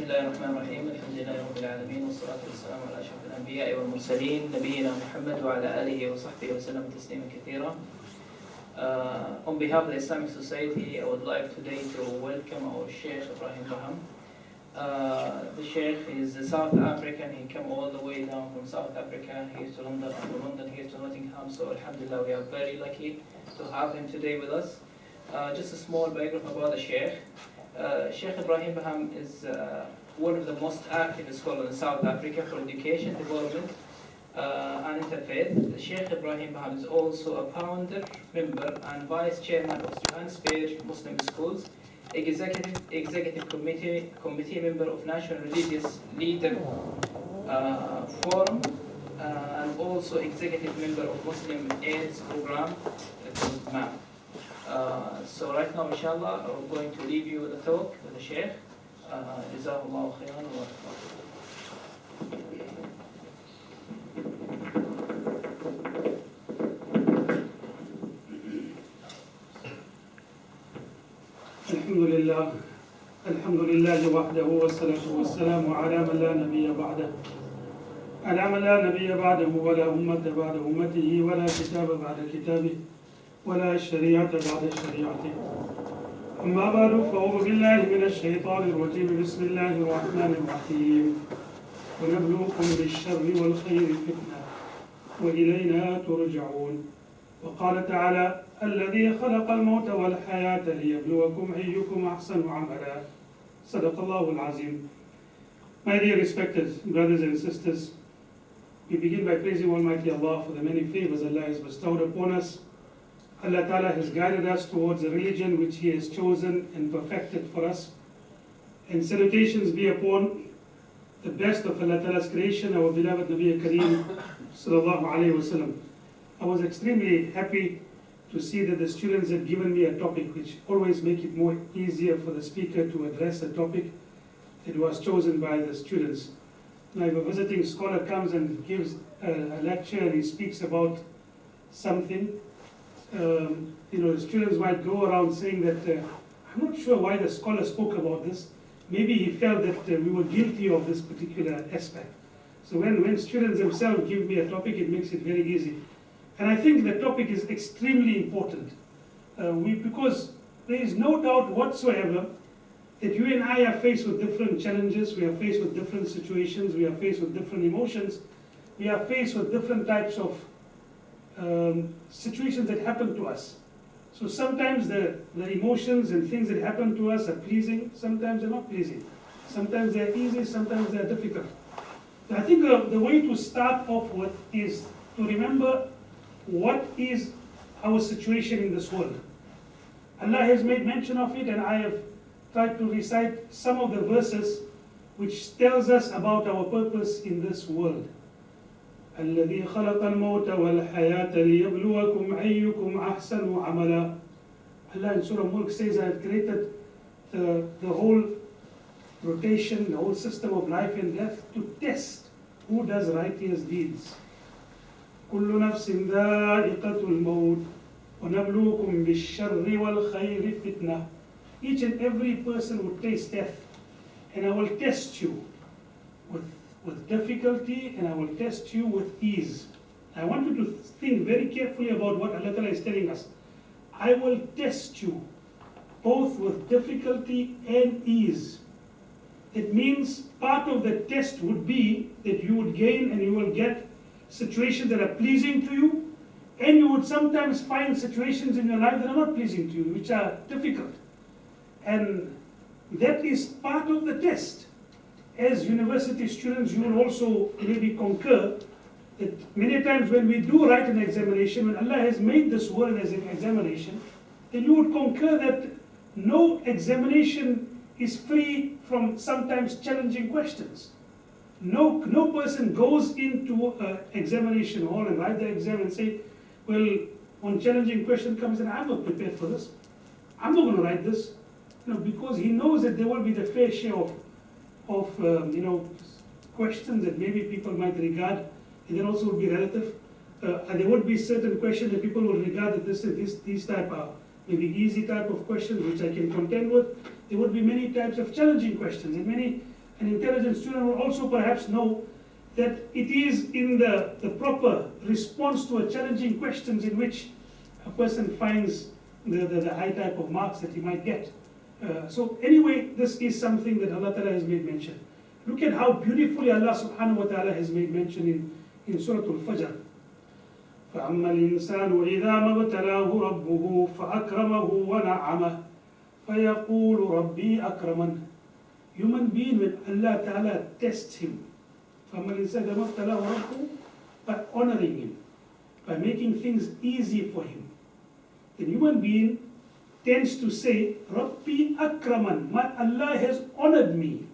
الله الرحمن الرحيم الحمد لله رب العالمين والصلاة والسلام على أشرف الأنبياء والمرسلين نبينا محمد وعلى آله وصحبه وسلم تسليما كثيرا. On behalf of the Islamic Society, I would like today to welcome our Sheikh Ebrahim Bham. The Sheikh is a South African. He came all the way down from South Africa here to London, and from London here to Nottingham. So Alhamdulillah, we are very lucky to have him today with us. Just a small background about the Sheikh. Sheikh Ebrahim Bham is one of the most active scholars in South Africa for education, development, and interfaith. The Sheikh Ebrahim Bham is also a founder, member, and vice chairman of Johannesburg Muslim Schools, executive committee member of National Religious Leader Forum, and also executive member of Muslim AIDS program called MAP. So right now, inshallah, we're going to leave you with a talk with the Sheikh. Jazakallahu khairan wa الحمد لله وحده والصلاة والسلام على من لا نبي بعده ولا أمة بعد أمته ولا كتاب بعد كتابه ولا شريعة بعد شريعته. أما بعد فأعوذ بالله من الشيطان الرجيم بسم الله الرحمن الرحيم ونبلوكم بالشر والخير فتنة وإلينا ترجعون. وقال تعالى الذي خلق الموت والحياة ليبلوكم أيكم أحسن عملا. صدق الله العظيم. My dear respected brothers and sisters, we begin by praising Almighty Allah for the many favors Allah has bestowed upon us. Allah Ta'ala has guided us towards a religion which He has chosen and perfected for us. And salutations be upon the best of Allah Ta'ala's creation, our beloved Nabi Kareem Sallallahu Alaihi Wasallam. I was extremely happy to see that the students had given me a topic which always make it more easier for the speaker to address a topic that was chosen by the students. Now if a visiting scholar comes and gives a lecture and he speaks about something, the students might go around saying that I'm not sure why the scholar spoke about this. Maybe he felt that we were guilty of this particular aspect. So when students themselves give me a topic, it makes it very easy. And I think the topic is extremely important because there is no doubt whatsoever that you and I are faced with different challenges, we are faced with different situations, we are faced with different emotions, we are faced with different types of situations that happen to us. So sometimes the emotions and things that happen to us are pleasing, sometimes they're not pleasing. Sometimes they're easy, sometimes they're difficult. So I think the way to start off with is to remember what is our situation in this world. Allah has made mention of it, and I have tried to recite some of the verses which tells us about our purpose in this world. الذي خلق الموت والحياة ليبلوكم أيكم أحسن عملا. Allah in Surah Mulk says, I have created the whole rotation, the whole system of life and death to test who does righteous deeds. كل نفس ذائقة الموت ونبلوكم بالشر والخير فتنة. Each and every person will taste death, and I will test you with difficulty, and I will test you with ease. I want you to think very carefully about what Allah Ta'ala is telling us. I will test you both with difficulty and ease. It means part of the test would be that you would gain and you will get situations that are pleasing to you, and you would sometimes find situations in your life that are not pleasing to you, which are difficult. And that is part of the test. As university students, you will also maybe concur that many times when we do write an examination, when Allah has made this world as an examination, then you would concur that no examination is free from sometimes challenging questions. No person goes into an examination hall and write the exam and say, well, one challenging question comes and I'm not prepared for this. I'm not going to write this. Because he knows that there will be the fair share of questions that maybe people might regard, and then also would be relative. And there would be certain questions that people will regard that these type are maybe easy type of questions which I can contend with. There would be many types of challenging questions and many an intelligent student will also perhaps know that it is in the proper response to a challenging questions in which a person finds the high type of marks that he might get. So anyway, this is something that Allah Ta'ala has made mention. Look at how beautifully Allah Subhanahu wa Ta'ala has made mention in Surah Al-Fajr. فَأَمَّا الْإِنسَانُ إِذَا مَا ابْتَلَاهُ رَبُّهُ فَأَكْرَمَهُ وَنَعَّمَهُ فَيَقُولُ رَبِّي أَكْرَمَنِ. Human being, when Allah Ta'ala tests him, فَأَمَّا الْإِنسَانُ إِذَا مَا ابْتَلَاهُ رَبُّهُ, by honoring him, by making things easy for him, the human being tends to say, Rabbi Akraman, my Allah has honored me.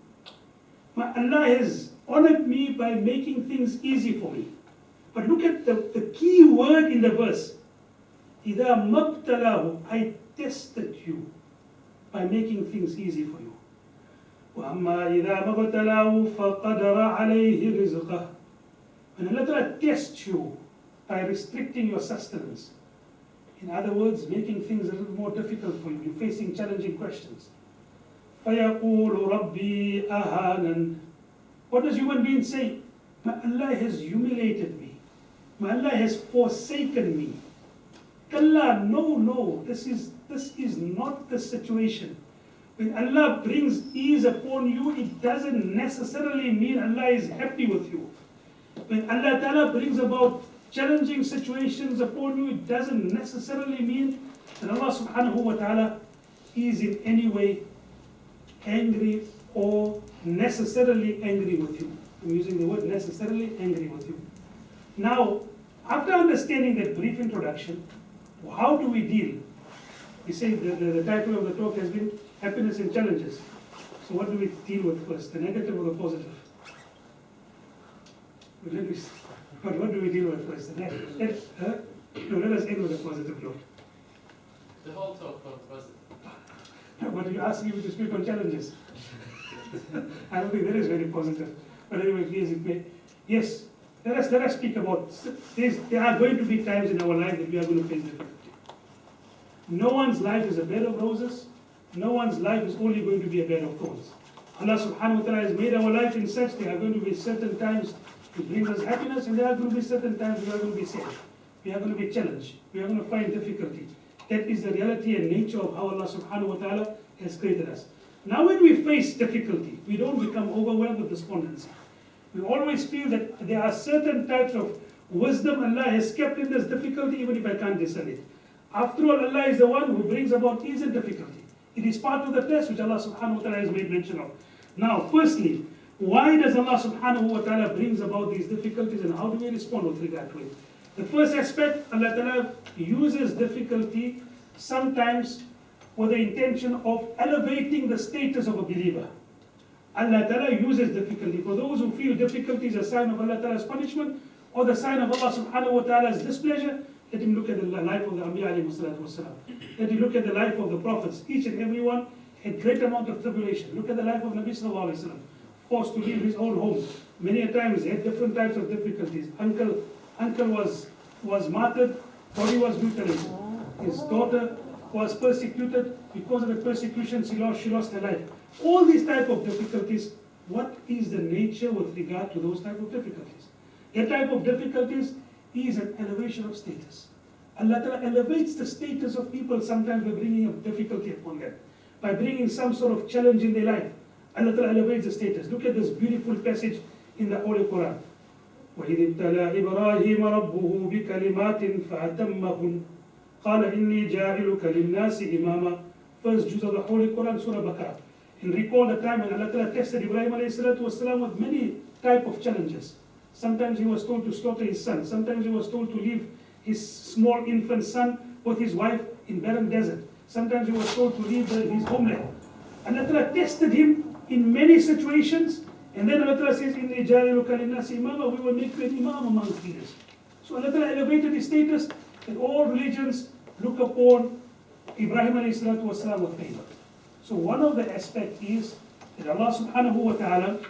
My Allah has honored me by making things easy for me. But look at the key word in the verse. إِذَا مَبْتَلَاهُ, I tested you by making things easy for you. وَأَمَّا إِذَا مَبْتَلَاهُ فَقَدَرَ عَلَيْهِ رِزْقَهُ. When Allah tests you by restricting your sustenance, in other words, making things a little more difficult for you, you're facing challenging questions. فَيَقُولُ رَبِّي أَهَانًا. What does human being say? My Allah has humiliated me. My Allah has forsaken me. Kalla, no, this is not the situation. When Allah brings ease upon you, it doesn't necessarily mean Allah is happy with you. When Allah Ta'ala brings about challenging situations upon you, it doesn't necessarily mean that Allah Subhanahu wa Ta'ala is in any way angry or necessarily angry with you. I'm using the word necessarily angry with you. Now, after understanding that brief introduction, how do we deal? We say the title of the talk has been Happiness and Challenges. So what do we deal with first, the negative or the positive? But what do we deal with first? Let us end with a positive note. The whole talk was positive. But you're asking me to speak on challenges. I don't think that is very positive. But anyway, please, it may. Yes, let us speak about, there are going to be times in our life that we are going to face difficulty. No one's life is a bed of roses. No one's life is only going to be a bed of thorns. Allah Subhanahu wa Ta'ala has made our life in such, there are going to be certain times it brings us happiness, and there are going to be certain times we are going to be sad. We are going to be challenged. We are going to find difficulty. That is the reality and nature of how Allah Subhanahu wa Ta'ala has created us. Now when we face difficulty, we don't become overwhelmed with despondency. We always feel that there are certain types of wisdom Allah has kept in this difficulty, even if I can't discern it. After all, Allah is the one who brings about ease and difficulty. It is part of the test which Allah Subhanahu wa Ta'ala has made mention of. Now, firstly, why does Allah Subhanahu wa Ta'ala brings about these difficulties, and how do we respond with regard to it? The first aspect, Allah Ta'ala uses difficulty sometimes with the intention of elevating the status of a believer. Allah Ta'ala uses difficulty. For those who feel difficulty is a sign of Allah Ta'ala's punishment or the sign of Allah Subhanahu wa Ta'ala's displeasure, let him look at the life of the Anbiya alayhi salatu wasalam. Let him look at the life of the prophets. Each and every one had great amount of tribulation. Look at the life of Nabi sallallahu alayhi wa sallam. Forced to leave his own home. Many a times he had different types of difficulties. Uncle was martyred, body was mutilated. His daughter was persecuted. Because of the persecution, she lost her life. All these type of difficulties, what is the nature with regard to those type of difficulties? That type of difficulties is an elevation of status. Allah Ta'ala elevates the status of people sometimes by bringing a difficulty upon them. By bringing some sort of challenge in their life. Allah Ta'ala elevates the status. Look at this beautiful passage in the Holy Quran. وَإِذِ ابْتَلَى إِبْرَاهِيمَ رَبُّهُ بِكَلِمَاتٍ فَأَتَمَّهُنَّ قَالَ إِنِّي جَاعِلُكَ لِلنَّاسِ إِمَامًا. First juz of the Holy Quran, Surah Baqarah. And recall the time when Allah Ta'ala tested Ibrahim alayhi salatu wasalam with many type of challenges. Sometimes he was told to slaughter his son. Sometimes he was told to leave his small infant son with his wife in barren desert. Sometimes he was told to leave his homeland. Allah Ta'ala tested him in many situations, and then Allah Ta'ala says, إِنِّي جَاعِلُكَ لِلنَّاسِ إِمَامًا, we will make you an imam among leaders. So Allah Ta'ala elevated his status, and all religions look upon Ibrahim alayhi salatu wasalam with favor. So one of the aspects is that Allah Subhanahu wa Ta'ala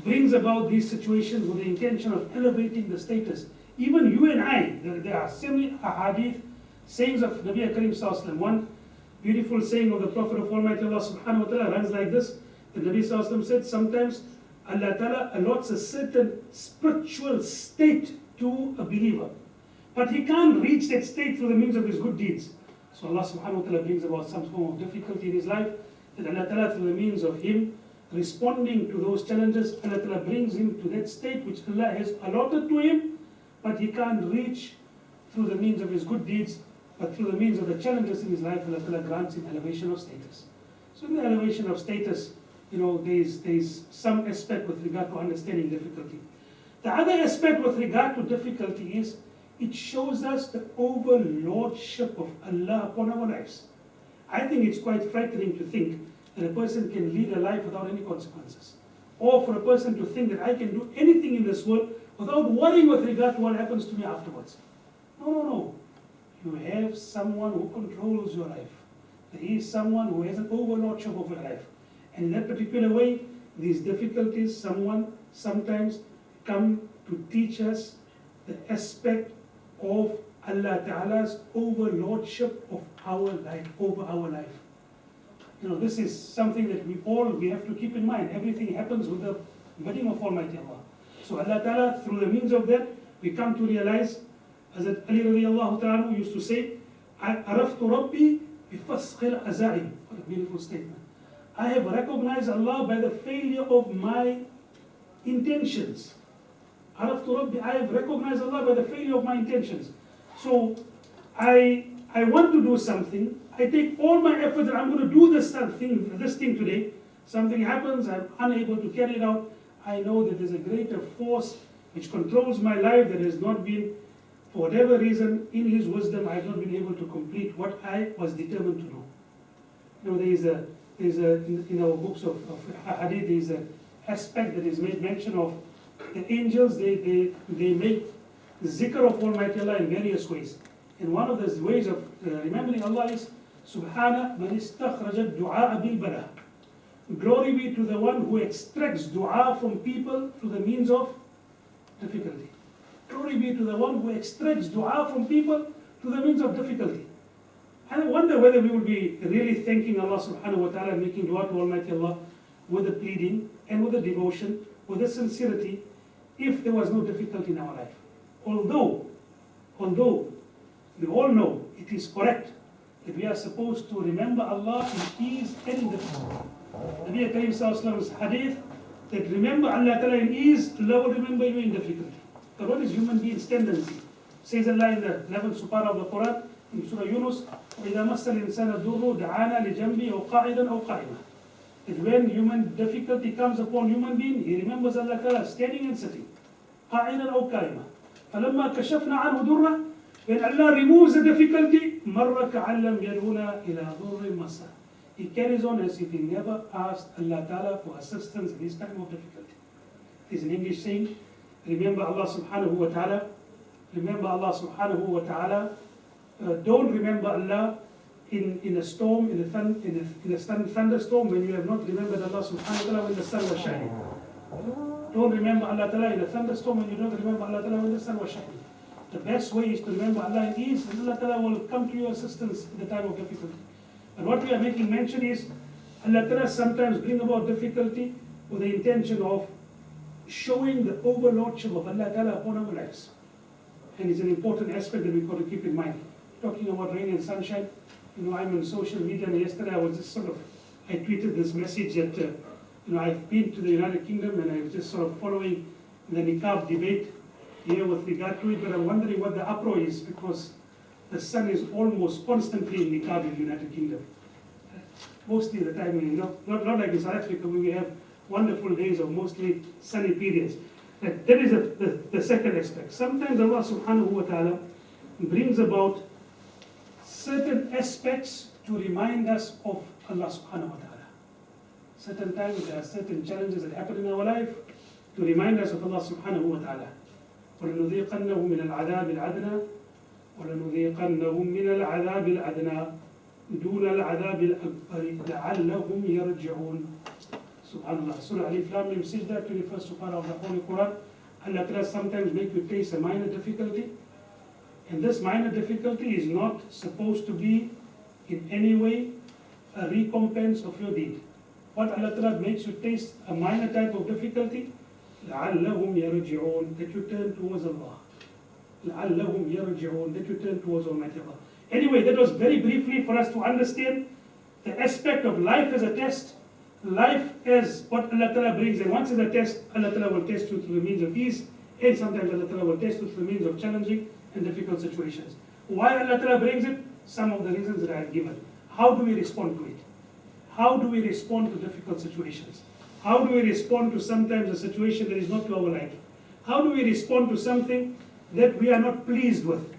brings about these situations with the intention of elevating the status. Even you and I, there are similar ahadith, sayings of Nabi Karim Sallallahu Alaihi Wasallam. One beautiful saying of the Prophet of Almighty Allah Subhanahu wa Ta'ala runs like this: The Nabi Sallallahu Alaihi Wasallam said sometimes Allah Ta'ala allots a certain spiritual state to a believer. But he can't reach that state through the means of his good deeds. So Allah Subhanahu wa Ta'ala brings about some form of difficulty in his life, that Allah Ta'ala through the means of him responding to those challenges, Allah Ta'ala brings him to that state which Allah has allotted to him, but he can't reach through the means of his good deeds, but through the means of the challenges in his life, Allah Ta'ala grants him elevation of status. So in the elevation of status, there's some aspect with regard to understanding difficulty. The other aspect with regard to difficulty is, it shows us the overlordship of Allah upon our lives. I think it's quite frightening to think that a person can lead a life without any consequences. Or for a person to think that I can do anything in this world without worrying with regard to what happens to me afterwards. No. You have someone who controls your life. There is someone who has an overlordship of your life. And in that particular way, these difficulties sometimes come to teach us the aspect of Allah Ta'ala's overlordship of our life, over our life. This is something that we have to keep in mind. Everything happens with the bidding of Almighty Allah. So Allah Ta'ala, through the means of that, we come to realize, as Ali radiallahu ta'ala used to say, عرفت ربي بفسخ العزائم. What a beautiful statement. I have recognized Allah by the failure of my intentions. عرفت ربي, I have recognized Allah by the failure of my intentions. So I want to do something. I take all my efforts and I'm going to do this thing today. Something happens, I'm unable to carry it out. I know that there's a greater force which controls my life that has not been, for whatever reason, in His wisdom, I have not been able to complete what I was determined to do. In our books of hadith, there is an aspect that is made mention of the angels. They make zikr of Almighty Allah in various ways. And one of the ways of remembering Allah is Subhana man istakhrajat du'a bil bala. Glory be to the one who extracts dua from people through the means of difficulty. Glory be to the one who extracts dua from people through the means of difficulty. And I wonder whether we will be really thanking Allah subhanahu wa ta'ala and making dua to Almighty Allah with the pleading and with the devotion, with the sincerity, if there was no difficulty in our life. Although we all know it is correct that we are supposed to remember Allah in ease and in difficulty. Nabi Kareem Sallallahu hadith that remember Allah Ta'ala in ease, Allah will remember you in difficulty. But what is human being's tendency? Says Allah in the 11th surah of the Quran, in Surah Yunus, وَإِذَا مَسَّ الْإِنسَانَ الضُّرُّ دَعَانَا لِجَنْبِهِ أَوْ قَاعِدًا أَوْ قَائِمًا. That when human difficulty comes upon human being, he remembers Allah Ta'ala standing and sitting. قَاعِدًا أَوْ قَائِمًا. فَلَمَّا كَشَفْنَا عَنْهُ ضُرًّا. When Allah removes the difficulty, مَرَّ كَعَلَّمْ يَدْعُونَا إِلَى ضُرٍّ مَسَّ. He carries on as if he never asked Allah Ta'ala for assistance in his time of difficulty. There's an English saying, remember Allah Subhanahu wa Ta'ala. Remember Allah Subhanahu wa Ta'ala. Don't remember Allah in a storm, in a thunderstorm when you have not remembered Allah Subhanahu wa Ta'ala when the sun was shining. Don't remember Allah Ta'ala in a thunderstorm when you don't remember Allah Ta'ala when the sun was shining. The best way is to remember Allah in ease, and Allah Ta'ala will come to your assistance in the time of difficulty. And what we are making mention is, Allah Ta'ala sometimes bring about difficulty with the intention of showing the overlordship of Allah Ta'ala upon our lives. And it's an important aspect that we've got to keep in mind. Talking about rain and sunshine, I'm on social media, and yesterday I was just I tweeted this message that, I've been to the United Kingdom and I was just following the niqab debate here with regard to it, but I'm wondering what the uproar is, because the sun is almost constantly in niqab in the United Kingdom. Mostly the time, not like in South Africa where we have wonderful days of mostly sunny periods. That is the second aspect. Sometimes Allah Subhanahu wa Ta'ala brings about certain aspects to remind us of Allah Subhanahu wa Ta'ala. Certain times there are certain challenges that happen in our life to remind us of Allah Subhanahu wa Ta'ala. وَلَنُذِيقَنَّهُمْ مِنَ الْعَذَابِ الْأَدْنَى وَلَنُذِيقَنَّهُم مِنَ الْعَذَابِ الْأَدْنَى دُونَ الْعَذَابِ الْأَكْبَرِ لَعَلَّهُمْ يَرْجِعُونَ. Subhanallah. Surah Alif Lam Mim Sajda, 21st Surah of the Holy Quran. Allah Ta'ala sometimes make you face a minor difficulty. And this minor difficulty is not supposed to be in any way a recompense of your deed. what Allah Ta'ala makes you taste a minor type of difficulty, لَعَلَّهُمْ يَرْجِعُونَ, that you turn towards Allah. لَعَلَّهُمْ يَرْجِعُونَ, that you turn towards Almighty Allah. Anyway, that was very briefly for us to understand the aspect of life as a test, life as what Allah Ta'ala brings, and once it's a test, Allah Ta'ala will test you through the means of ease, and sometimes Allah Ta'ala will test you through the means of challenging and difficult situations. Why Allah Ta'ala brings it? Some of the reasons that I have given. How do we respond to it? How do we respond to difficult situations? How do we respond to sometimes a situation that is not to our liking? How do we respond to something that we are not pleased with?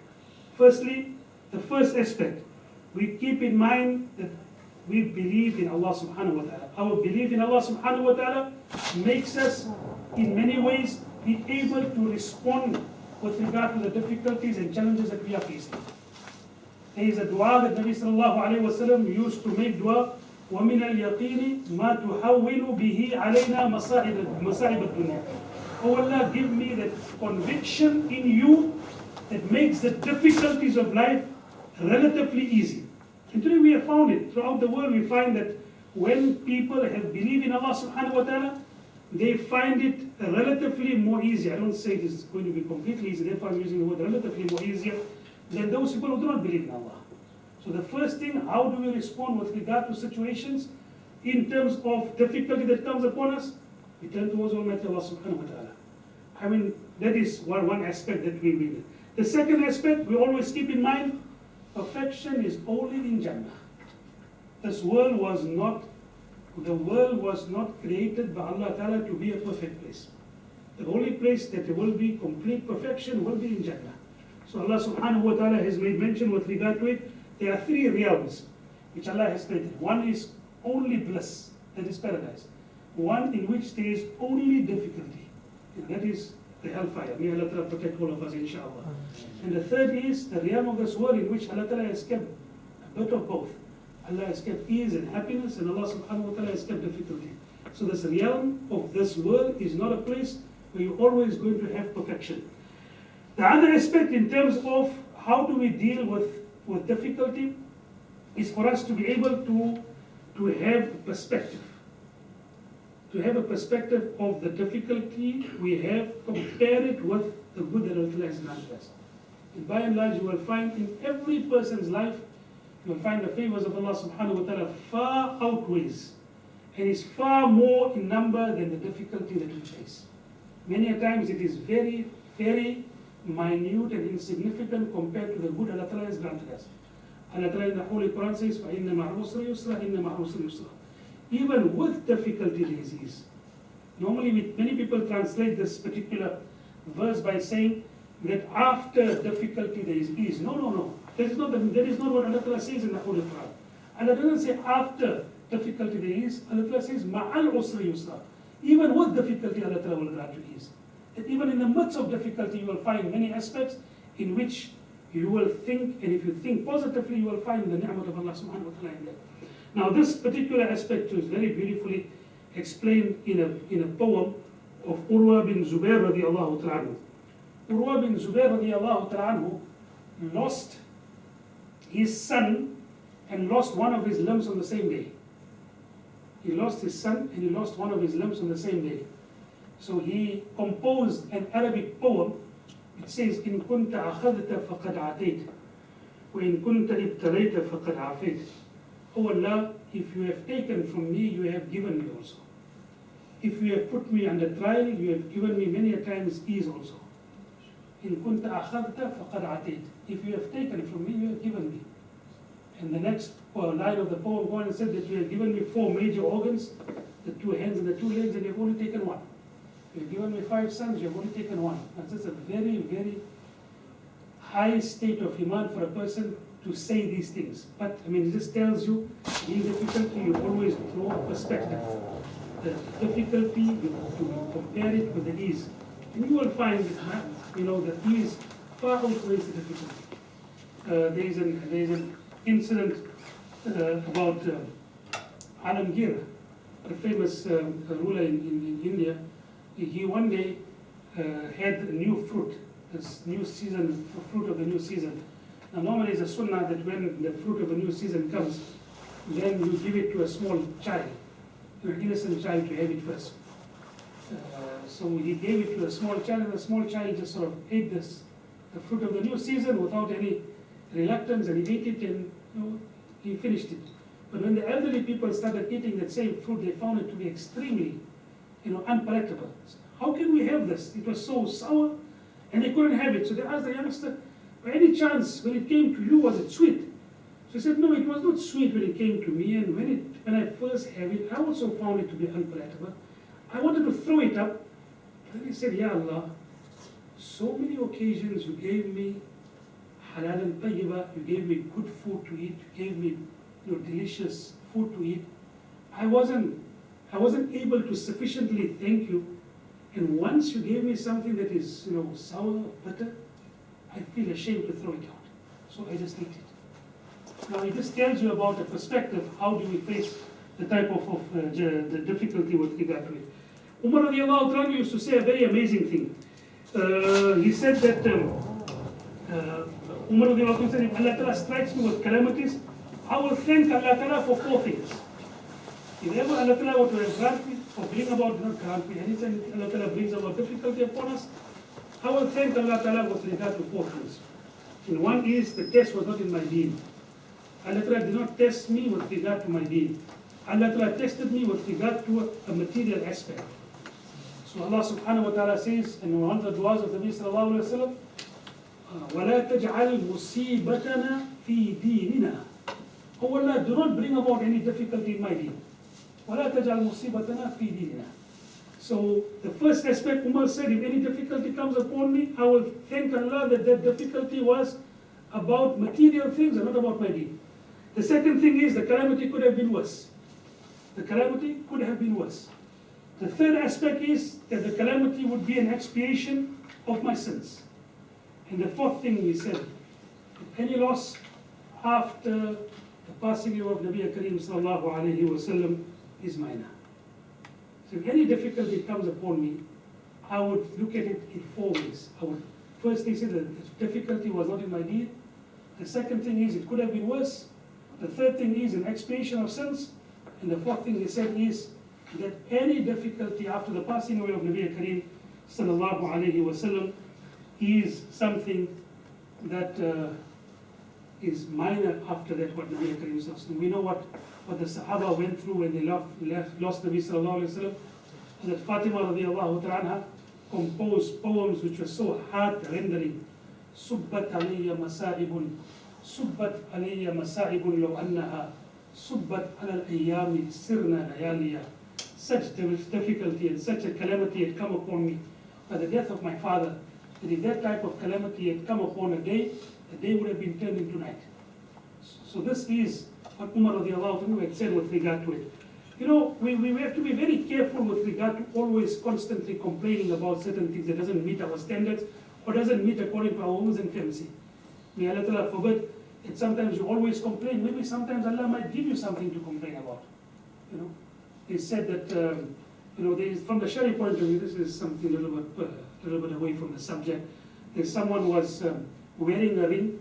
Firstly, the first aspect, we keep in mind that we believe in Allah subhanahu wa ta'ala. Our belief in Allah subhanahu wa ta'ala makes us, in many ways, be able to respond with regard to the difficulties and challenges that we are facing. There is a dua that Nabi sallallahu alayhi wa sallam used to make dua, وَمِنَ الْيَقِينِ مَا تُحَوِّنُ بِهِ عَلَيْنَا مَصَائِبَ الدُّنْيَا. Oh Allah, give me that conviction in you that makes the difficulties of life relatively easy. And today we have found it. Throughout the world we find that when people have believed in Allah subhanahu wa ta'ala, they find it relatively more easy. I don't say it is going to be completely easy, therefore I'm using the word relatively more easier than those people who do not believe in Allah. So the first thing, how do we respond with regard to situations in terms of difficulty that comes upon us? We turn towards Almighty Allah subhanahu wa ta'ala. I mean, that is one aspect that we read. The second aspect, we always keep in mind, perfection is only in Jannah. This world was not, the world was not created by Allah Ta'ala to be a perfect place. The only place that there will be complete perfection will be in Jannah. So Allah subhanahu wa ta'ala has made mention with regard to it. There are three realms which Allah has created. One is only bliss, that is paradise. One in which there is only difficulty, and that is the hellfire. May Allah Ta'ala protect all of us, inshallah. And the third is the realm of this world in which Allah Ta'ala has kept a bit of both. Allah has kept ease and happiness, and Allah subhanahu wa ta'ala has kept difficulty. So this realm of this world is not a place where you're always going to have perfection. The other aspect in terms of how do we deal with difficulty is for us to be able to have perspective. To have a perspective of the difficulty we have, compare it with the good that Allah has granted us. And by and large, you will find in every person's life, you will find the favors of Allah subhanahu wa ta'ala far outweighs and is far more in number than the difficulty that we face. Many a times it is very, very minute and insignificant compared to the good Allah Ta'ala has granted us. Allah Ta'ala in the Holy Quran says, فَإِنَّ مَعَ الْعُسْرِ يُسْرًا إِنَّ مَعَ الْعُسْرِ يُسْرًا. Even with difficulty there is ease. Normally many people translate this particular verse by saying that after difficulty there is ease. No. That is not what Allah Ta'ala says in the Holy Quran. Allah doesn't say after difficulty there is. Allah Ta'ala says ma'al usri yusra. Even with difficulty Allah Ta'ala will grant you ease. That even in the midst of difficulty you will find many aspects in which you will think, and if you think positively you will find the ni'mat of Allah subhanahu wa ta'ala in there. Now this particular aspect is very beautifully explained in a poem of Urwa bin Zubair radiallahu ta'ala. Urwa bin Zubair radiallahu ta'ala lost his son and lost one of his limbs on the same day. He lost his son and he lost one of his limbs on the same day. So he composed an Arabic poem. It says, إن كنت أخذت فقد عتيت وإن كنت ابتليت فقد عافيت. Oh Allah, if you have taken from me, you have given me also. If you have put me under trial, you have given me many a times ease also. إن كنت أخذت فقد عتيت. If you have taken from me, you have given me. And the next line of the poem goes and said that you have given me 4 major organs, the 2 hands and the 2 legs, and you have only taken 1. You have given me 5 sons, you have only taken 1. That's just a very, very high state of iman for a person to say these things. But I mean, it just tells you, in difficulty, you always draw perspective. The difficulty, you compare it with the ease. And you will find that, the ease far outweighs the difficulty. There is an incident about Alamgir, a famous ruler in India. He one day had a new fruit, this new season, fruit of the new season. Now normally it's a sunnah that when the fruit of the new season comes, then you give it to a small child. an innocent child to have it first. So he gave it to a small child, and the small child just sort of ate the fruit of the new season without any reluctance, and he ate it, and he finished it. But when the elderly people started eating that same fruit, they found it to be extremely, unpalatable. How can we have this? It was so sour, and they couldn't have it. So they asked the youngster, by any chance, when it came to you, was it sweet? So he said, no, it was not sweet when it came to me, and when I first had it, I also found it to be unpalatable. I wanted to throw it up. Then he said, Ya Allah, so many occasions you gave me halal and tayyiba, you gave me good food to eat, you gave me delicious food to eat. I wasn't able to sufficiently thank you. And once you gave me something that is sour, bitter, I feel ashamed to throw it out. So I just ate it. Now it just tells you about the perspective, how do we face the type of the difficulty with regard to it. Umar radiallahu anhu used to say a very amazing thing. He said that Umar radiallahu anhu said, if Allah Ta'ala strikes me with calamities, I will thank Allah Ta'ala for 4 things. If ever Allah Ta'ala were to grant me or bring about, not grant me, anytime Allah Ta'ala brings about difficulty upon us, I will thank Allah Ta'ala with regard to 4 things. And one is the test was not in my deen. Allah Ta'ala did not test me with regard to my deen. Allah Ta'ala tested me with regard to a material aspect. So Allah subhanahu wa ta'ala says in one of the du'as of the Nabi sallallahu alayhi wa sallam, وَلَا تَجْعَلْ مُصِيبَتَنَا فِي دِينِنَا. Oh Allah, do not bring about any difficulty in my deen. وَلَا تَجْعَلْ مُصِيبَتَنَا فِي دِينِنَا. So the first aspect, Umar said, if any difficulty comes upon me, I will thank Allah that difficulty was about material things and not about my deen. The second thing is the calamity could have been worse. The calamity could have been worse. The third aspect is that the calamity would be an expiation of my sins. And the fourth thing we said, any loss after the passing away of Nabi Kareem sallallahu alayhi wa sallam is minor. So if any difficulty comes upon me, I would look at it in 4 ways. I would firstly say that the difficulty was not in my deed. The second thing is it could have been worse. The third thing is an expiation of sins. And the fourth thing they said is that any difficulty after the passing away of Nabi Kareem sallallahu alayhi wa sallam is something that is minor after that what Nabi Kareem sallallahu alayhi wa sallam. We know what the Sahaba went through when they lost Nabi sallallahu alayhi wa sallam. That Fatima radiallahu ta'ala composed poems which were so heart-rendering. Subbat alayya masa'ibun, subbat alayya masa'ibun law annaha, subbat ala al-ayyami sirna layaliya. Such difficulty and such a calamity had come upon me by the death of my father, that if that type of calamity had come upon a day, the day would have been turned into night. So this is what Umar radiallahu anhu had said with regard to it. We have to be very careful with regard to always constantly complaining about certain things that doesn't meet our standards or doesn't meet according to our homes and fancy. May Allah Ta'ala forbid that sometimes you always complain. Maybe sometimes Allah might give you something to complain about. They said that, from the Sharia point of view, this is something a little bit away from the subject. That someone was wearing a ring,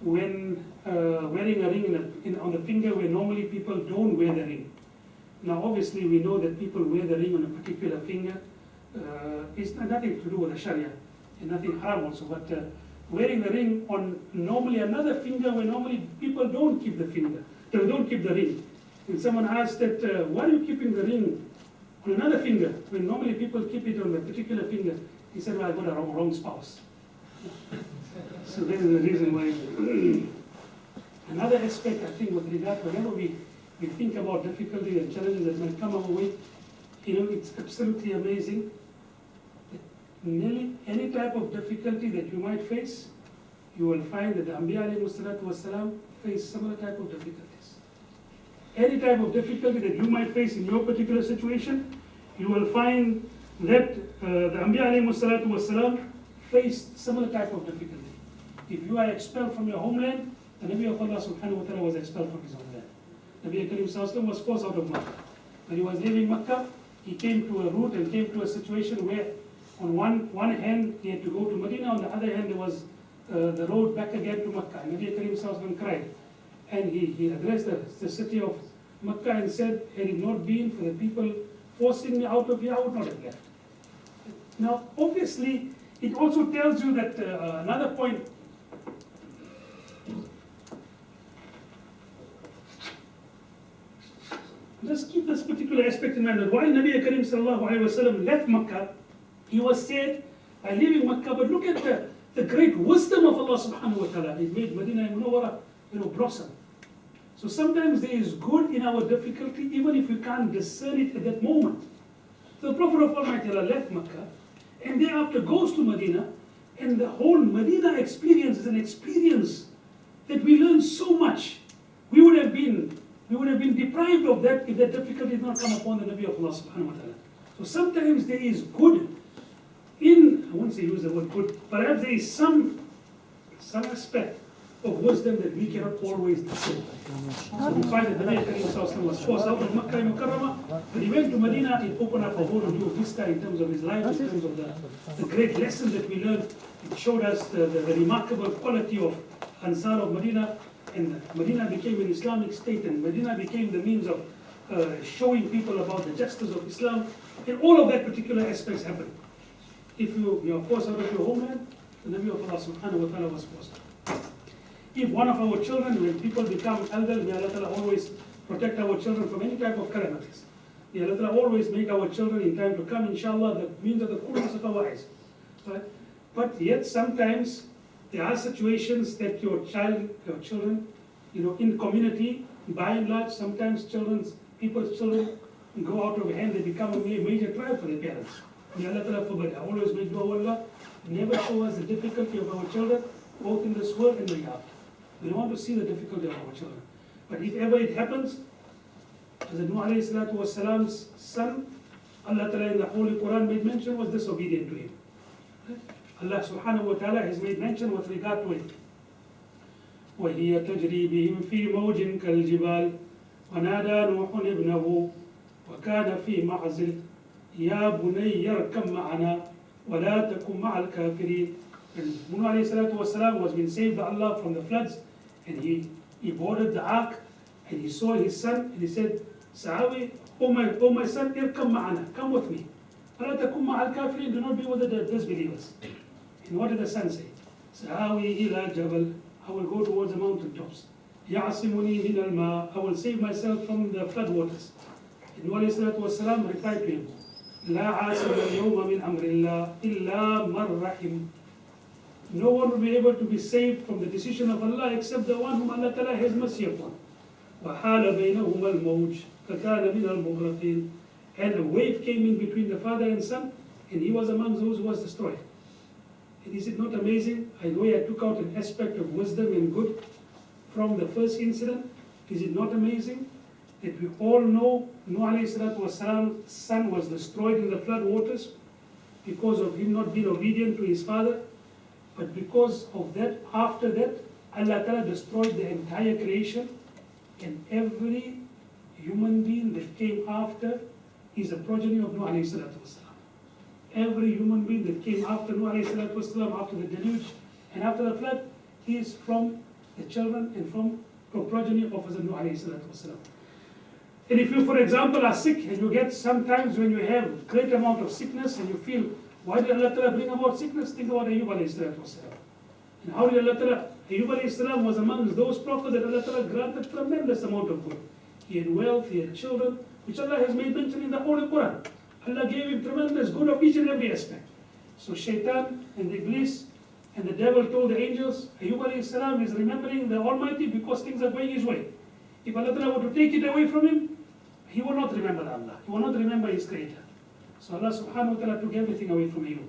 wearing a ring on the finger where normally people don't wear the ring. Now, obviously, we know that people wear the ring on a particular finger. It's nothing to do with the Sharia, and nothing haram also. But wearing the ring on normally another finger where normally people don't keep the finger, they don't keep the ring. And someone asked that, why are you keeping the ring on another finger when normally people keep it on a particular finger? He said, well, I got a wrong spouse. So that is the reason why. Another aspect, I think, with regard to whenever we think about difficulties and challenges that might come our way, it's absolutely amazing that nearly any type of difficulty that you might face, you will find that the Anbiya alayhi salatu wasalam face similar type of difficulties. Any type of difficulty that you might face in your particular situation, you will find that the Anbiya alayhi salatu wasalam faced similar type of difficulty. If you are expelled from your homeland, the Nabi of Allah subhanahu wa ta'ala was expelled from his homeland. Nabi Kareem sallallahu alayhi wa sallam was forced out of Makkah. When he was leaving Makkah, he came to a route and came to a situation where on one hand he had to go to Medina, on the other hand there was the road back again to Makkah. And Nabi Kareem sallallahu alayhi wa sallam cried. And he addressed the city of Makkah and said, had it not been for the people forcing me out of here, I would not have left. Now, obviously, it also tells you that another point. Just keep this particular aspect in mind, that while Nabi Karim sallallahu alayhi wa sallam left Makkah, he was said by leaving Makkah, but look at the great wisdom of Allah subhanahu wa ta'ala. It made Medina Munawwara, blossom. So sometimes there is good in our difficulty, even if we can't discern it at that moment. So the Prophet of Almighty Allah left Makkah, and thereafter goes to Medina, and the whole Medina experience is an experience that we learn so much. We would have been deprived of that if that difficulty did not come upon the Nabi of Allah subhanahu wa ta'ala. So sometimes there is good in, I won't say use the word good, perhaps there is some aspect of wisdom that we cannot always discern. So we find that the Nabi Karim was forced out of Makkah Mukarramah, but he went to Medina, it opened up a whole new vista in terms of his life, in terms of the great lesson that we learned. It showed us the remarkable quality of Ansar of Medina, and Medina became an Islamic state, and Medina became the means of showing people about the justice of Islam, and all of that particular aspects happened. If you are forced out of your homeland, the Nabi of Allah subhanahu wa ta'ala was forced. If one of our children, when people become elder, may Allah Ta'ala always protect our children from any type of calamities. May Allah Ta'ala always make our children in time to come, inshallah, the means of the coolness of our eyes. Right? But yet sometimes there are situations that your children, in community, by and large, sometimes people's children go out of hand, they become a major trial for their parents. May Allah Ta'ala forbid. I always make dua, Allah, never show us the difficulty of our children, both in this world and the hereafter. We don't want to see the difficulty of our children. But if ever it happens, as Nuh alayhi salatu was salam's son, Allah Ta'ala in the Holy Quran made mention, was disobedient to him. Allah subhanahu wa ta'ala has made mention with regard to it. وَهِيَ تَجْرِي بِهِمْ فِي مَوْجٍ كَالْجِبَالِ وَنَادَى نُوحٌ ابْنَهُ وَكَانَ فِي مَعْزِلٍ يَا بُنَيَّ ارْكَبْ مَعَنَا وَلَا تَكُنْ مَعَ الْكَافِرِينَ. And Nuh alayhi salatu wasalam was being saved by Allah from the floods, and he boarded the ark, and he saw his son, and he said, Sa'awi, oh my son, irkam ma'ana, come with me. وَلَا تَكُنْ مَعَ الْكَافِرِينَ, do not be with the disbelievers. And what did the son say? Sa'awi ila jabal, I will go towards the mountain tops. يَعْصِمُنِي مِنَ الْمَاءِ, I will save myself from the flood waters. And Nuh alayhi salatu wasalam replied to him, لَا عَاصِمَ الْيَوْمَ مِنْ أَمْرِ اللَّهِ إِلَّا مَنْ رَحِمَ. No one will be able to be saved from the decision of Allah except the one whom Allah Ta'ala has mercy upon. وَحَالَ بَيْنَهُمَا الْمَوْجِ فَكَانَ مِنَ الْمُغْرَقِينَ. And a wave came in between the father and son, and he was among those who was destroyed. And is it not amazing? I know I took out an aspect of wisdom and good from the first incident. Is it not amazing that we all know Nuh alayhi salatu wasalam's son was destroyed in the flood waters because of him not being obedient to his father? But because of that, after that, Allah Ta'ala destroyed the entire creation, and every human being that came after is a progeny of Nuh alayhi salatu wasalam. Every human being that came after Nuh alayhi salatu wasalam, after the deluge and after the flood, he is from the children and from the progeny of Hazrat Nuh alayhi salatu wasalam. And if you, for example, are sick, and you get sometimes when you have great amount of sickness and you feel, why did Allah Ta'ala bring about sickness? Think about Ayyub alayhi salatu wasalam. And how did Allah Ta'ala, Ayyub alayhi salam was among those prophets that Allah Ta'ala granted tremendous amount of good. He had wealth, he had children, which Allah has made mention in the Holy Quran. Allah gave him tremendous good of each and every aspect. So Shaitan and the Iblis and the devil told the angels, Ayyub alayhi salam is remembering the Almighty because things are going his way. If Allah Ta'ala were to take it away from him, he will not remember Allah. He will not remember his Creator. So Allah subhanahu wa ta'ala took everything away from Ayyub.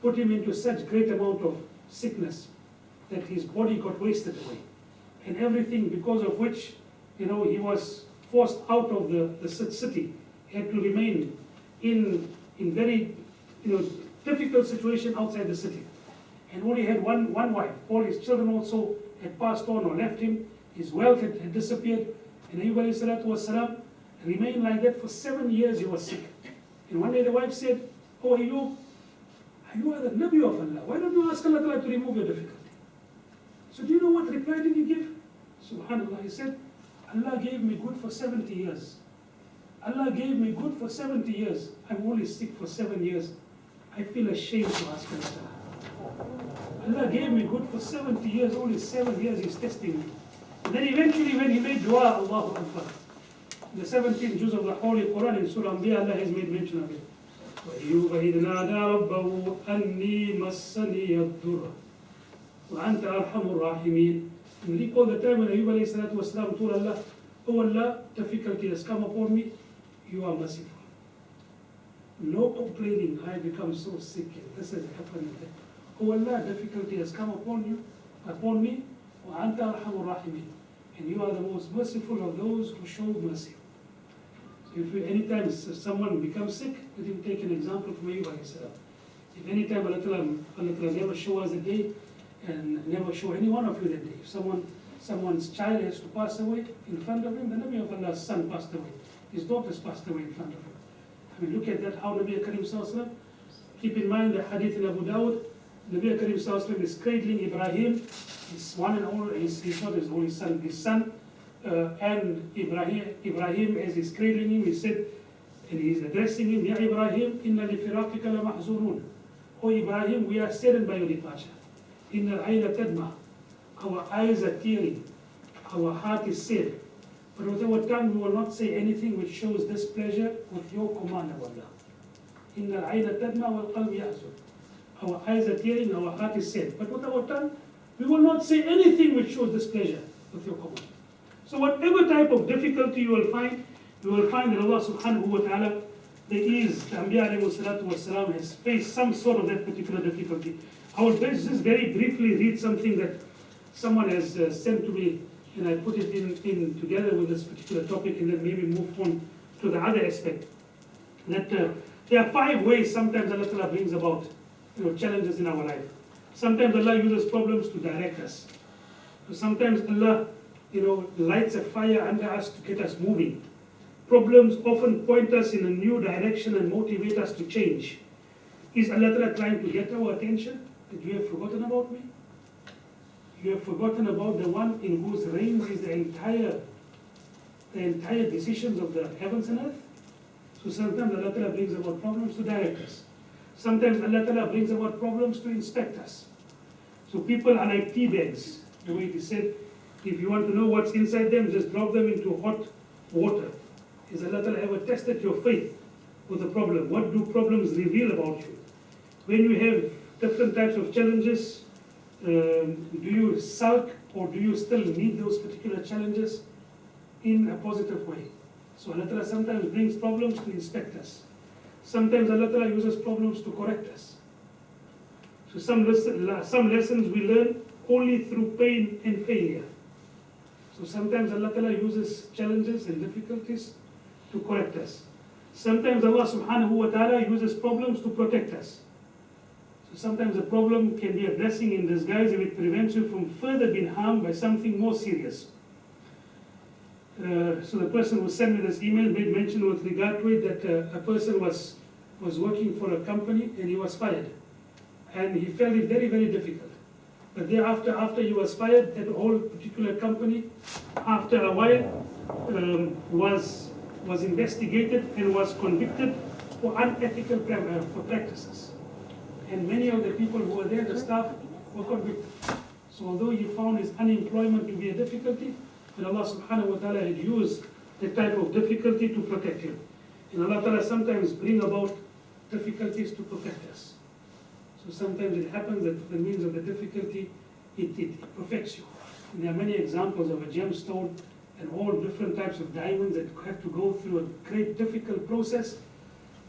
Put him into such great amount of sickness that his body got wasted away. And everything because of which, he was forced out of the city. He had to remain in very difficult situation outside the city. And only had one wife. All his children also had passed on or left him. His wealth had disappeared. And Ayyub alayhi salatu wasalam remained like that for 7 years. He was sick. And one day the wife said, oh Ayyub, you are the Nabi of Allah. Why don't you ask Allah Ta'ala to remove your difficulty? So do you know what reply did he give? Subhanallah, he said, Allah gave me good for 70 years. Allah gave me good for 70 years. I'm only sick for 7 years. I feel ashamed to ask Allah. Allah gave me good for 70 years, only 7 years He's testing me. And then eventually when He made dua, Allahu Akbar. The 17th juz of the Holy Quran in Surah Anbiya, Allah has made mention of it. وَأَيُّوبَ إِذْ نَادَى رَبَّهُ أَنِّي مَسَّنِيَ الضُّرُّ وَأَنْتَ أَرْحَمُ الرَّاحِمِينَ. And recall the time when Ayyub alayhi salatu wasalam told Allah, oh Allah, difficulty has come upon me, you are merciful. No complaining, I become so sick, and this has happened. Oh Allah, difficulty has come upon me, وَأَنْتَ أَرْحَمُ الرَّاحِمِينَ. And you are the most merciful of those who show mercy. So if anytime someone becomes sick, let him take an example from Ayyub alayhi salam. If anytime Allah never show us a day, and never show any one of you that day. If someone's child has to pass away in front of him, the Nabi of Allah's son passed away. His daughter's passed away in front of him. I mean, look at that, how Nabi Karim Sallallahu. Keep in mind the hadith in Abu Dawud, Nabi Karim Sallallahu is cradling Ibrahim, his one and only, he's not his only son, his son, and Ibrahim, as he's cradling him, he said, and he's addressing him, Ya Ibrahim, inna li firaqika la mahzurun. Oh Ibrahim, we are saddened by your departure. Inna al-ayna tadma. Our eyes are tearing, our heart is sad. But with our tongue we will not say anything which shows displeasure with your command of Allah. Inna al-ayna tadma wal qalbi yahzun. Our eyes are tearing, our heart is sad. But with our tongue, we will not say anything which shows displeasure with your command. So whatever type of difficulty you will find that Allah subhanahu wa ta'ala, the Anbiya alayhi salatu wasalam has faced some sort of that particular difficulty. I will just very briefly read something that someone has sent to me, and I put it in together with this particular topic, and then maybe move on to the other aspect. That there are 5 ways sometimes Allah Ta'ala brings about challenges in our life. Sometimes Allah uses problems to direct us. Sometimes Allah lights a fire under us to get us moving. Problems often point us in a new direction and motivate us to change. Is Allah Ta'ala trying to get our attention? That you have forgotten about me? You have forgotten about the one in whose reigns is the entire decisions of the heavens and earth? So sometimes Allah Ta'ala brings about problems to direct us. Sometimes Allah Ta'ala brings about problems to inspect us. So people are like tea bags. The way it is said, if you want to know what's inside them, just drop them into hot water. Has Allah Ta'ala ever tested your faith with a problem? What do problems reveal about you? When you have different types of challenges, do you sulk or do you still meet those particular challenges in a positive way? So Allah Ta'ala sometimes brings problems to inspect us. Sometimes Allah Ta'ala uses problems to correct us. So some lessons we learn only through pain and failure. So sometimes Allah Ta'ala uses challenges and difficulties to correct us. Sometimes Allah subhanahu wa ta'ala uses problems to protect us. So sometimes a problem can be a blessing in disguise if it prevents you from further being harmed by something more serious. So the person who sent me this email made mention with regard to it that a person was working for a company and he was fired. And he felt it very, very difficult. But thereafter, after he was fired, that whole particular company, after a while, was investigated and was convicted for unethical practices. And many of the people who were there, the staff, were convicted. So although he found his unemployment to be a difficulty, but Allah subhanahu wa ta'ala had used that type of difficulty to protect him. And Allah ta'ala sometimes bring about difficulties to protect us. So sometimes it happens that the means of the difficulty, it perfects you. And there are many examples of a gemstone and all different types of diamonds that have to go through a great difficult process,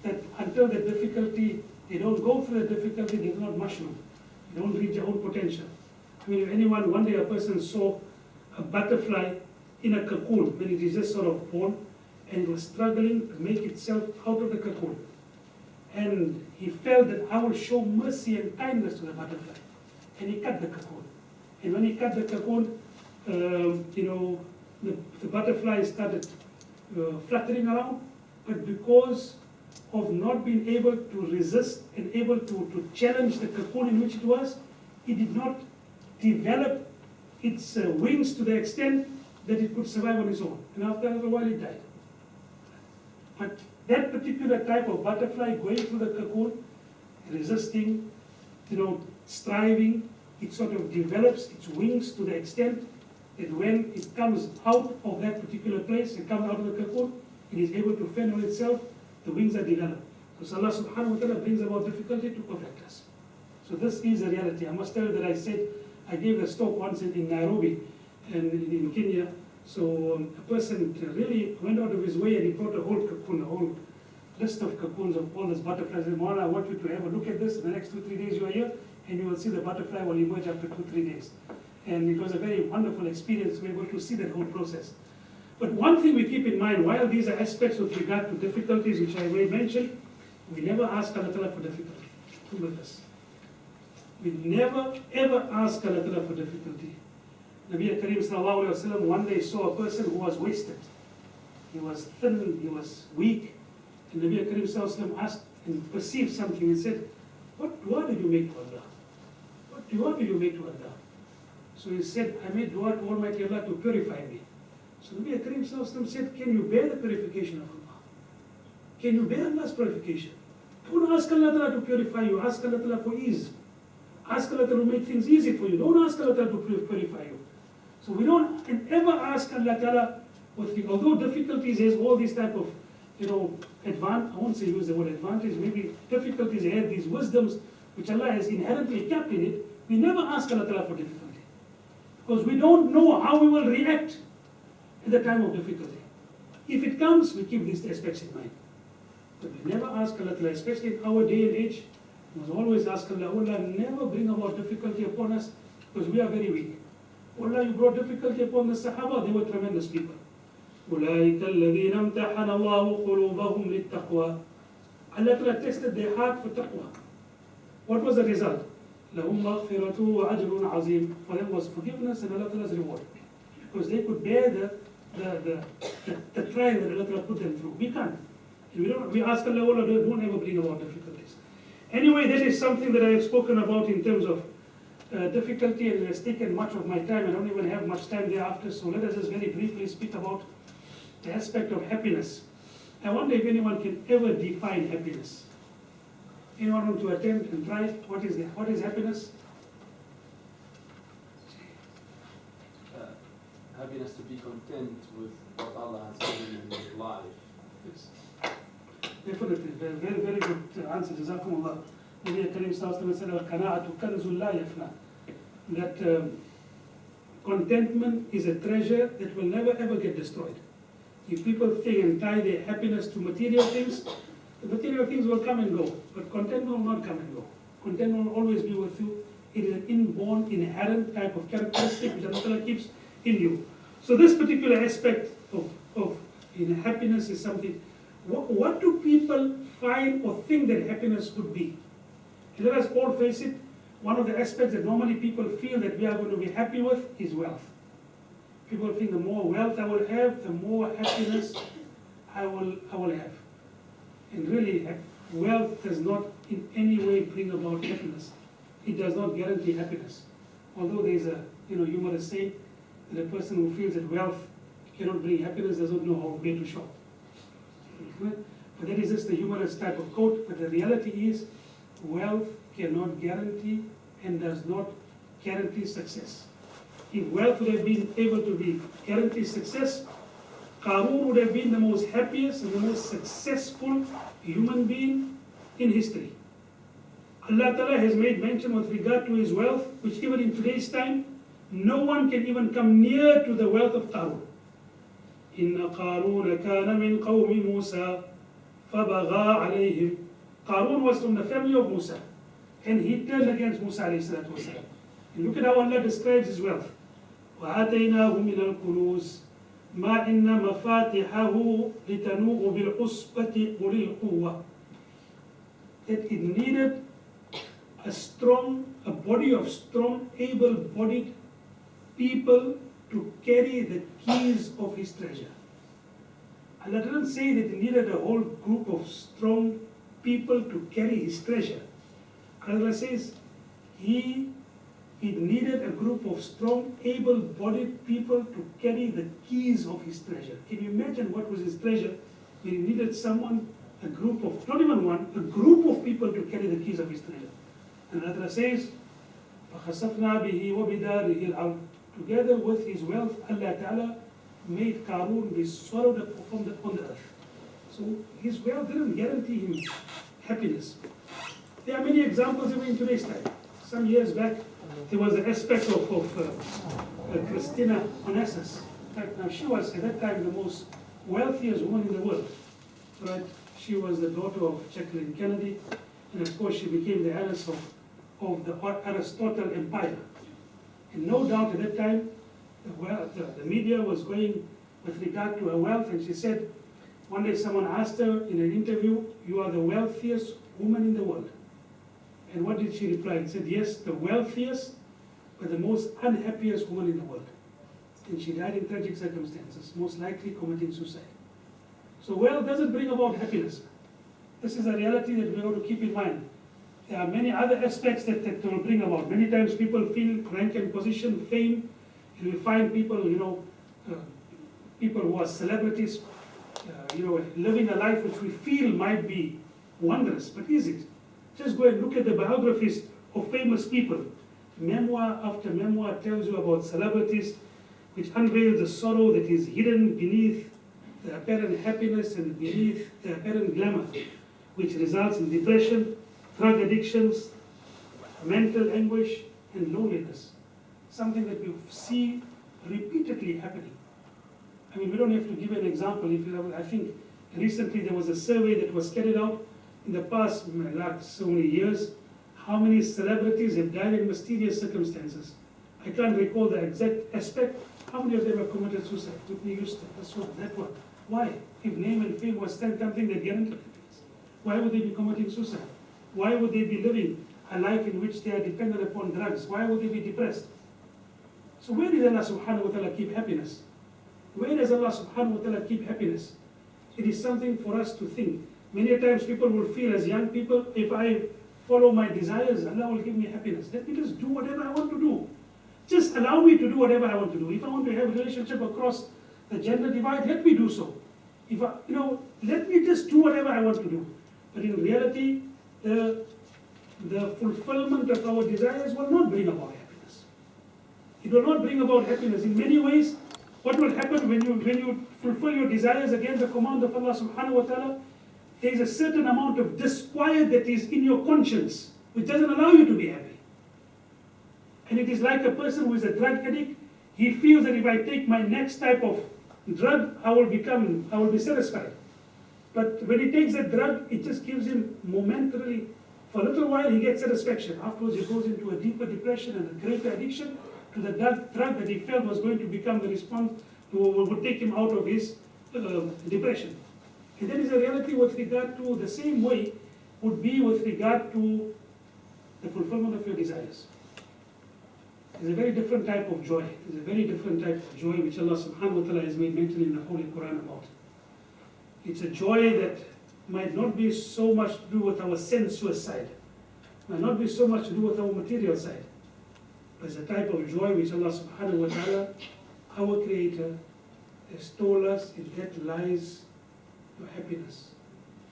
that until the difficulty, they don't go through the difficulty, they do not mushroom. They don't reach their own potential. I mean, if anyone, one day a person saw a butterfly in a cocoon, when it is just sort of born, and it was struggling to make itself out of the cocoon. And he felt that I will show mercy and kindness to the butterfly. And he cut the cocoon. And when he cut the cocoon, the butterfly started fluttering around, but because of not being able to resist and able to challenge the cocoon in which it was, it did not develop its wings to the extent that it could survive on its own. And after a while it died. But that particular type of butterfly going through the cocoon, resisting, striving, it sort of develops its wings to the extent that when it comes out of that particular place, it comes out of the cocoon, it is able to fend on itself, the wings are developed. Because Allah subhanahu wa ta'ala brings about difficulty to perfect us. So this is a reality. I must tell you that I gave a talk once in Nairobi and in Kenya. So a person really went out of his way and he brought a whole cocoon, a whole list of cocoons of all these butterflies. And Mawlana, I want you to have a look at this. In the next 2-3 days you are here, and you will see the butterfly will emerge after 2-3 days. And it was a very wonderful experience to be able to see that whole process. But one thing we keep in mind, while these are aspects with regard to difficulties, which I already mentioned, we never ask Allah Ta'ala for difficulty. Think with us. We never ever ask Allah Ta'ala for difficulty. Nabi Kareem Sallallahu Alaihi Wasallam one day saw a person who was wasted. He was thin, he was weak. And Nabi Kareem Sallallahu Alaihi Wasallam asked and perceived something and said, what dua did you make to Allah? What dua did you make to Allah? So he said, I made dua to Almighty Allah to purify me. So Nabi Kareem Sallallahu Alaihi Wasallam said, can you bear the purification of Allah? Can you bear Allah's purification? Don't ask Allah Ta'ala to purify you, ask Allah Ta'ala for ease. Ask Allah Ta'ala to make things easy for you. Don't ask Allah Ta'ala to purify you. So we don't ever ask Allah Ta'ala, although difficulties has all these type of, I won't say use the word advantage, maybe difficulties have these wisdoms which Allah has inherently kept in it, we never ask Allah Ta'ala for difficulty. Because we don't know how we will react at the time of difficulty. If it comes, we keep these aspects in mind. But we never ask Allah Ta'ala, especially in our day and age, we must always ask Allah, oh Allah, never bring about difficulty upon us because we are very weak. Oh Allah, you brought difficulty upon the Sahaba, they were tremendous people. أولئك الذين امتحن الله قلوبهم للتقوى. Allah Ta'ala tested their heart for taqwa. What was the result? لهم مغفرة وأجر عظيم. For them was forgiveness and Allah Ta'ala's reward. Because they could bear the trial that Allah Ta'ala put them through. We can't. We ask Allah, oh Allah, don't ever bring about difficulties. Anyway, that is something that I have spoken about in terms of difficulty, and it has taken much of my time. I don't even have much time thereafter, so let us just very briefly speak about the aspect of happiness. I wonder if anyone can ever define happiness. Anyone want to attempt and try? What is happiness? Happiness to be content with what Allah has given in your life. Yes. Definitely, very, very good answer. Jazakumullah. Nabi Kareem Sallallahu Alaihi Wasallam said, "Al-qana'atu kanzul la yafna." That contentment is a treasure that will never ever get destroyed. If people think and tie their happiness to material things, the material things will come and go, but contentment will not come and go. Contentment will always be with you. It is an inborn, inherent type of characteristic which Allah keeps in you. So this particular aspect of happiness is something. What do people find or think that happiness would be? And let us all face it, one of the aspects that normally people feel that we are going to be happy with is wealth. People think the more wealth I will have, the more happiness I will have. And really, wealth does not in any way bring about happiness. It does not guarantee happiness. Although there is a humorous saying that a person who feels that wealth cannot bring happiness does not know how to shop. But that is just the humorous type of quote, but the reality is wealth cannot guarantee and does not guarantee success. If wealth would have been able to guarantee success, Qarun would have been the most happiest and the most successful human being in history. Allah Ta'ala has made mention with regard to his wealth, which even in today's time, no one can even come near to the wealth of Qarun. إن قارون كان من قوم موسى فبغى عليهم. Qarun was from the family of Musa, and he turned against Musa alayhi salatu wasalam. And look at how Allah describes his wealth. وآتيناه من الكنوز ما إن مفاتحه لتنوء بالعصبة أولي القوة. That it needed a body of strong, able-bodied people to carry the keys of his treasure. Allah doesn't say that he needed a whole group of strong people to carry his treasure. Allah says he It needed a group of strong, able-bodied people to carry the keys of his treasure. Can you imagine what was his treasure? He needed someone, a group of, not even one, a group of people to carry the keys of his treasure. And Allah says, فَخَسَفْنَا بِهِ وَبِدَارِهِ الْأَرْضِ. Together with his wealth, Allah Ta'ala made Qarun be swallowed up on the earth. So his wealth didn't guarantee him happiness. There are many examples even in today's time. Some years back, there was an aspect of Christina Onassis. Now she was at that time the most wealthiest woman in the world. Right? She was the daughter of Jacqueline Kennedy, and of course she became the heiress of the Aristotle Empire. And no doubt at that time, the media was going with regard to her wealth, and she said, one day someone asked her in an interview, "You are the wealthiest woman in the world." And what did she reply? She said, "Yes, the wealthiest, but the most unhappiest woman in the world." And she died in tragic circumstances, most likely committing suicide. So wealth doesn't bring about happiness. This is a reality that we have to keep in mind. There are many other aspects that will bring about. Many times people feel rank and position, fame, and we find people, people who are celebrities, living a life which we feel might be wondrous, but is it? Just go and look at the biographies of famous people. Memoir after memoir tells you about celebrities which unveil the sorrow that is hidden beneath the apparent happiness and beneath the apparent glamour, which results in depression, drug addictions, mental anguish, and loneliness. Something that we see repeatedly happening. I mean, we don't have to give an example. I think recently there was a survey that was carried out in the past so many years. How many celebrities have died in mysterious circumstances? I can't recall the exact aspect. How many of them have committed suicide? Whitney Houston, this one, that one. Why? If name and fame was something that guaranteed happiness, why would they be committing suicide? Why would they be living a life in which they are dependent upon drugs? Why would they be depressed? So where does Allah subhanahu wa ta'ala keep happiness? Where does Allah subhanahu wa ta'ala keep happiness? It is something for us to think. Many times people will feel as young people, if I follow my desires, Allah will give me happiness. Let me just do whatever I want to do. Just allow me to do whatever I want to do. If I want to have a relationship across the gender divide, let me do so. If let me just do whatever I want to do. But in reality, the fulfillment of our desires will not bring about happiness. It will not bring about happiness. In many ways, what will happen when you fulfill your desires against the command of Allah subhanahu wa ta'ala, there is a certain amount of disquiet that is in your conscience, which doesn't allow you to be happy. And it is like a person who is a drug addict. He feels that if I take my next type of drug, I will be satisfied. But when he takes that drug, it just gives him momentarily, for a little while he gets satisfaction. Afterwards he goes into a deeper depression and a greater addiction to the drug that he felt was going to become the response would take him out of his depression. And that is a reality with regard to the same way would be with regard to the fulfillment of your desires. It's a very different type of joy. It's a very different type of joy which Allah subhanahu wa ta'ala has made mention in the Holy Quran about. It's a joy that might not be so much to do with our sensuous side, might not be so much to do with our material side, but it's a type of joy which Allah subhanahu wa ta'ala, our Creator, has told us in that lies your happiness,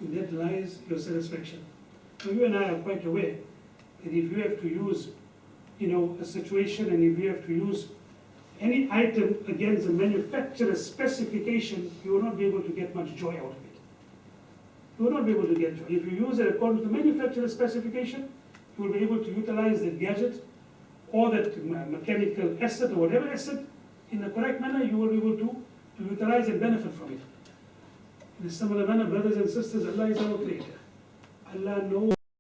in that lies your satisfaction. So you and I are quite aware that if you have to use a situation, and if you have to use any item against the manufacturer's specification, you will not be able to get much joy out of it. You will not be able to get joy. If you use it according to the manufacturer's specification, you will be able to utilize that gadget or that mechanical asset or whatever asset in the correct manner. You will be able to utilize and benefit from it. In a similar manner, brothers and sisters, Allah is our Creator. Allah knows